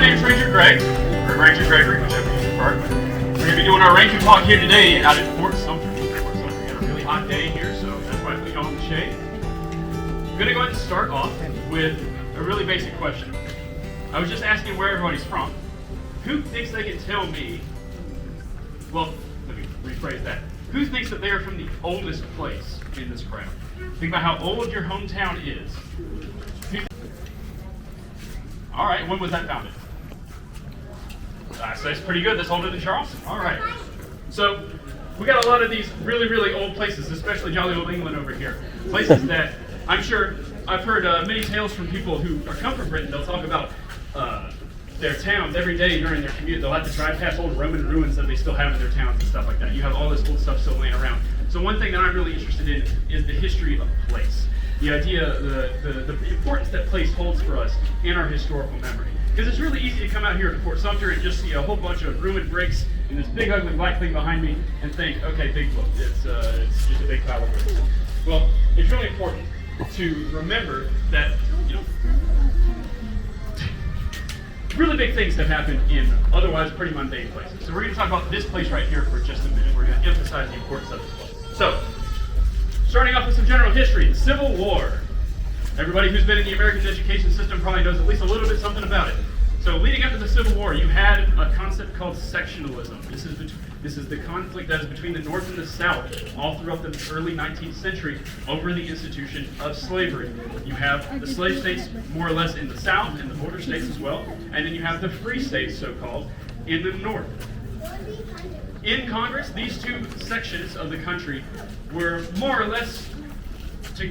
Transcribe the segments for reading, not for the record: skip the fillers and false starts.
name's Ranger Greg, or Ranger Gregory, whichever you prefer. We're going to be doing our Ranger talk here today out at Fort Sumter. We got a really hot day here, so that's why we go in the shade. I'm going to go ahead and start off with a really basic question. I was just asking where everybody's from. Who thinks they can tell me, well, let me rephrase that. Who thinks that they are from the oldest place in this crowd? Think about how old your hometown is. All right, when was that founded? So that's pretty good. That's older than Charleston. All right. So we got a lot of these really, really old places, especially jolly old England over here. Places that I'm sure I've heard many tales from people who come from Britain. They'll talk about their towns every day during their commute. They'll have to drive past old Roman ruins that they still have in their towns and stuff like that. You have all this old stuff still laying around. So one thing that I'm really interested in is the history of a place. The idea, the importance that place holds for us in our historical memory. Because it's really easy to come out here to Fort Sumter and just see a whole bunch of ruined bricks and this big ugly black thing behind me and think, okay, big whoop, it's just a big pile of bricks. Well, it's really important to remember that, really big things have happened in otherwise pretty mundane places. So we're going to talk about this place right here for just a minute. We're going to emphasize the importance of this place. So, starting off with some general history, the Civil War. Everybody who's been in the American education system probably knows at least a little bit something about it. So leading up to the Civil War, you had a concept called sectionalism. This is the conflict that is between the North and the South all throughout the early 19th century over the institution of slavery. You have the slave states more or less in the South and the border states as well, and then you have the free states, so-called, in the North. In Congress, these two sections of the country were more or less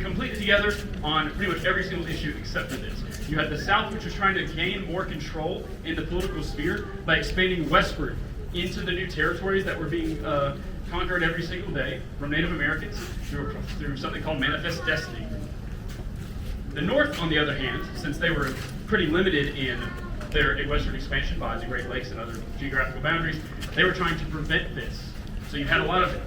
completely together on pretty much every single issue except for this. You had the South, which was trying to gain more control in the political sphere by expanding westward into the new territories that were being conquered every single day from Native Americans through something called Manifest Destiny. The North, on the other hand, since they were pretty limited in their western expansion by the Great Lakes and other geographical boundaries, they were trying to prevent this. So you had a lot of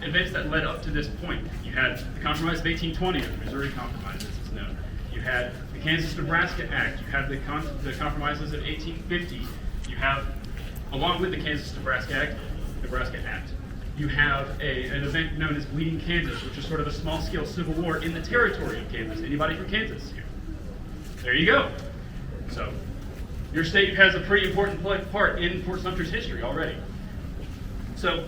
events that led up to this point. You had the Compromise of 1820, the Missouri Compromise, as it's known. You had the Kansas-Nebraska Act. You had the compromises of 1850. You have, along with the Kansas-Nebraska Act, you have an event known as Bleeding Kansas, which is sort of a small-scale civil war in the territory of Kansas. Anybody from Kansas here? There you go. So, your state has a pretty important part in Fort Sumter's history already. So,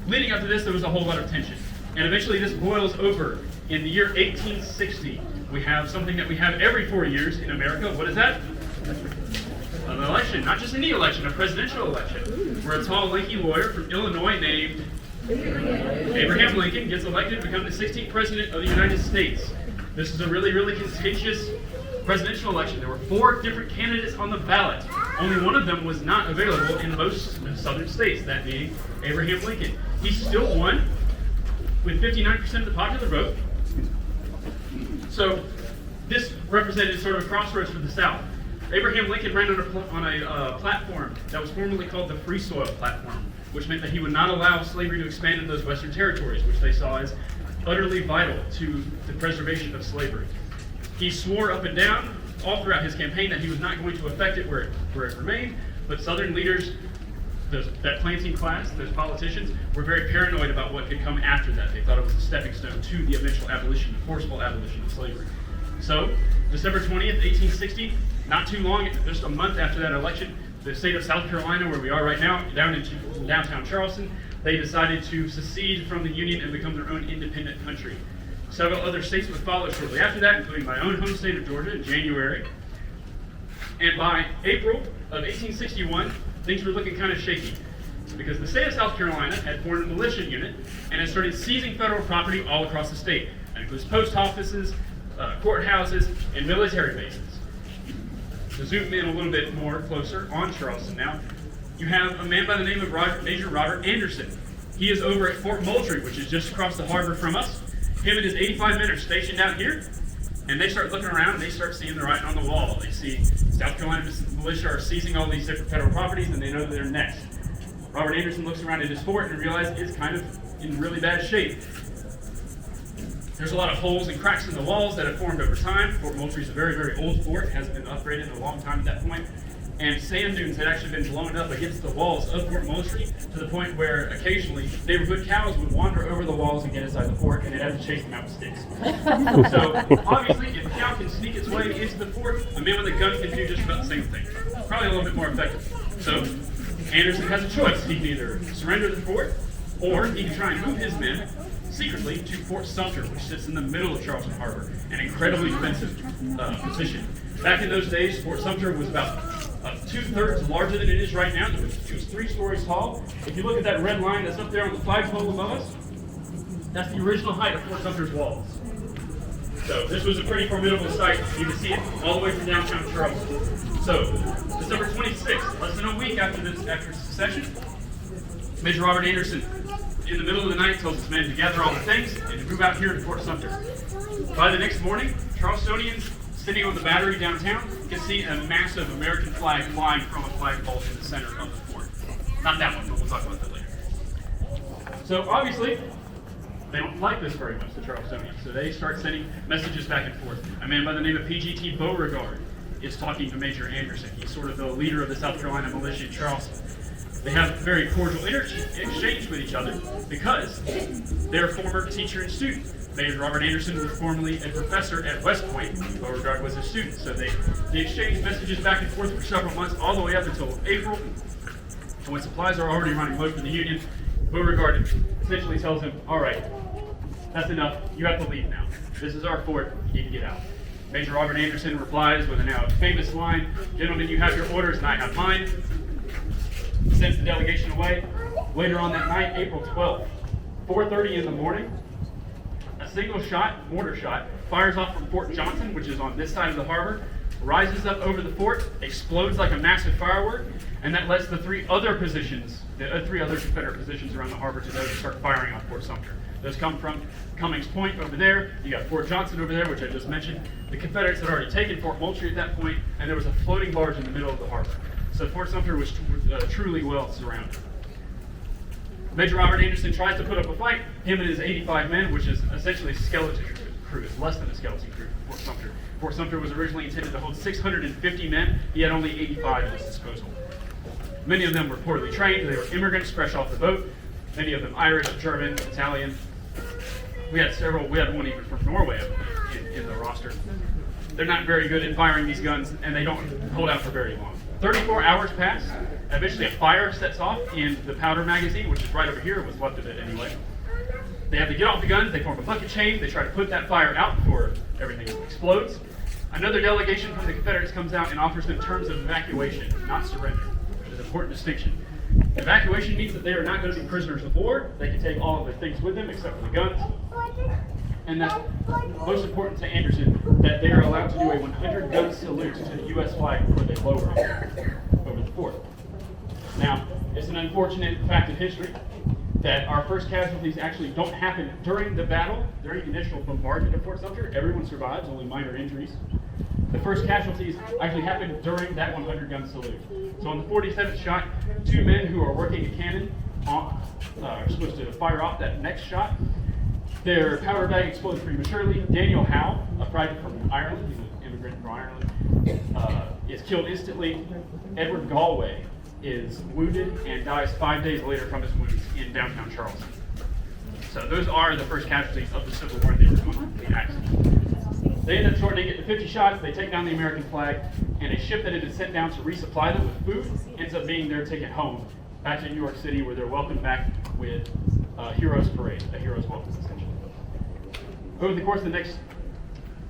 leading up to this, there was a whole lot of tension. And eventually this boils over. In the year 1860, we have something that we have every 4 years in America. What is that? An election. Not just any election, a presidential election. Where a tall, lanky lawyer from Illinois named Abraham Lincoln gets elected to become the 16th president of the United States. This is a really, really contentious presidential election. There were 4 different candidates on the ballot. Only one of them was not available in most southern states, that being Abraham Lincoln. He still won with 59% of the popular vote. So this represented sort of a crossroads for the South. Abraham Lincoln ran on a platform that was formerly called the Free Soil Platform, which meant that he would not allow slavery to expand in those western territories, which they saw as utterly vital to the preservation of slavery. He swore up and down all throughout his campaign that he was not going to affect it where it remained, but Southern leaders, that planting class, those politicians, were very paranoid about what could come after that. They thought it was a stepping stone to the eventual abolition, the forceful abolition of slavery. So, December 20th, 1860, not too long, just a month after that election, the state of South Carolina, where we are right now, down into downtown Charleston, they decided to secede from the Union and become their own independent country. Several other states would follow shortly after that, including my own home state of Georgia in January. And by April of 1861, things were looking kind of shaky, because the state of South Carolina had formed a militia unit and had started seizing federal property all across the state. That includes post offices, courthouses, and military bases. To zoom in a little bit more closer on Charleston now, you have a man by the name of Major Robert Anderson. He is over at Fort Moultrie, which is just across the harbor from us. Him and his 85 men are stationed out here, and they start looking around and they start seeing the writing on the wall. They see South Carolina militia are seizing all these different federal properties, and they know that they're next. Robert Anderson looks around at his fort and realizes it's kind of in really bad shape. There's a lot of holes and cracks in the walls that have formed over time. Fort Moultrie is a very, very old fort. It hasn't been upgraded in a long time at that point. And sand dunes had actually been blown up against the walls of Fort Moultrie to the point where occasionally neighborhood cows would wander over the walls and get inside the fort, and they'd have to chase them out with sticks. So obviously, if a cow can sneak its way into the fort, a man with a gun can do just about the same thing. Probably a little bit more effective. So Anderson has a choice. He can either surrender the fort, or he can try and move his men secretly to Fort Sumter, which sits in the middle of Charleston Harbor, an incredibly defensive position. Back in those days, Fort Sumter was about 2/3 larger than it is right now. It was 3 stories tall. If you look at that red line that's up there on the flagpole above us, that's the original height of Fort Sumter's walls. So this was a pretty formidable sight. You can see it all the way from downtown Charleston. So December 26th, less than a week after secession, Major Robert Anderson, in the middle of the night, tells his men to gather all the things and to move out here to Fort Sumter. By the next morning, Charlestonians sitting on the battery downtown can see a massive American flag flying from a flagpole in the center of the fort. Not that one, but we'll talk about that later. So obviously, they don't like this very much, the Charlestonians. So they start sending messages back and forth. A man by the name of PGT Beauregard is talking to Major Anderson. He's sort of the leader of the South Carolina militia in Charleston. They have a very cordial exchange with each other because they're former teacher and student. Major Robert Anderson was formerly a professor at West Point. Beauregard was a student. So they exchanged messages back and forth for several months, all the way up until April. And when supplies are already running low for the Union, Beauregard essentially tells him, all right, that's enough. You have to leave now. This is our fort. You need to get out. Major Robert Anderson replies with a now famous line, gentlemen, you have your orders and I have mine. Sends the delegation away. Later on that night, April 12th, 4:30 in the morning, a single shot, mortar shot, fires off from Fort Johnson, which is on this side of the harbor, rises up over the fort, explodes like a massive firework, and that lets the 3 other positions, the 3 other Confederate positions around the harbor to start firing on Fort Sumter. Those come from Cummings Point over there. You got Fort Johnson over there, which I just mentioned. The Confederates had already taken Fort Moultrie at that point, and there was a floating barge in the middle of the harbor. So Fort Sumter was truly well surrounded. Major Robert Anderson tries to put up a fight, him and his 85 men, which is essentially a skeleton crew. It's less than a skeleton crew for Fort Sumter. Fort Sumter was originally intended to hold 650 men. He had only 85 at his disposal. Many of them were poorly trained. They were immigrants fresh off the boat. Many of them Irish, German, Italian. We had one even from Norway in the roster. They're not very good at firing these guns, and they don't hold out for very long. 34 hours pass. Eventually a fire sets off in the powder magazine, which is right over here, what's left of it anyway. They have to get off the guns, they form a bucket chain, they try to put that fire out before everything explodes. Another delegation from the Confederates comes out and offers them terms of evacuation, not surrender, which is an important distinction. Evacuation means that they are not going to be prisoners of war. They can take all of their things with them except for the guns. And that's most important to Anderson, that they are allowed to do a 100-gun salute to the U.S. flag before they lower it over the fort. Now, it's an unfortunate fact of history that our first casualties actually don't happen during the battle, during the initial bombardment of Fort Sumter. Everyone survives, only minor injuries. The first casualties actually happened during that 100-gun salute. So on the 47th shot, 2 men who are working a cannon are supposed to fire off that next shot. Their powder bag explodes prematurely. Daniel Howe, a private from Ireland, he's an immigrant from Ireland, is killed instantly. Edward Galway is wounded and dies 5 days later from his wounds in downtown Charleston. So those are the first casualties of the Civil War in the original complete accident. They end up shortening it to 50 shots. They take down the American flag, and a ship that had been sent down to resupply them with food ends up being their ticket home back to New York City, where they're welcomed back with a hero's parade, a hero's welcome, essentially. Over the course of the next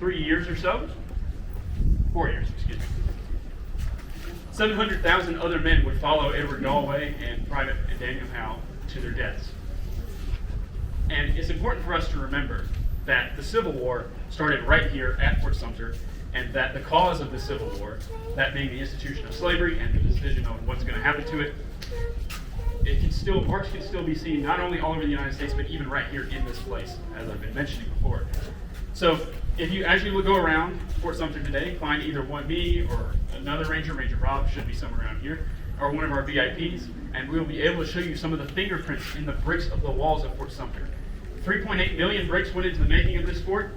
3 years or so, 4 years, excuse me, 700,000 other men would follow Edward Galway and Private Daniel Howe to their deaths. And it's important for us to remember that the Civil War started right here at Fort Sumter, and that the cause of the Civil War, that being the institution of slavery and the decision on what's going to happen to it, marks can still be seen not only all over the United States, but even right here in this place, as I've been mentioning before. So if you, as you go around Fort Sumter today, find either me or another ranger, Ranger Rob should be somewhere around here, or one of our VIPs, and we'll be able to show you some of the fingerprints in the bricks of the walls of Fort Sumter. 3.8 million bricks went into the making of this fort,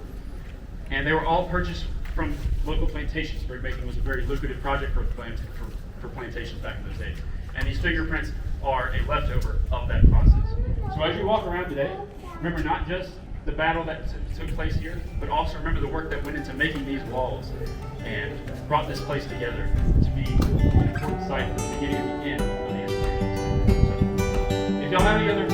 and they were all purchased from local plantations. Brick making was a very lucrative project for for plantations back in those days. And these fingerprints are a leftover of that process. So as you walk around today, remember not just the battle that took place here, but also remember the work that went into making these walls and brought this place together to be an important site for the beginning and the end of the institution. So, if y'all have any other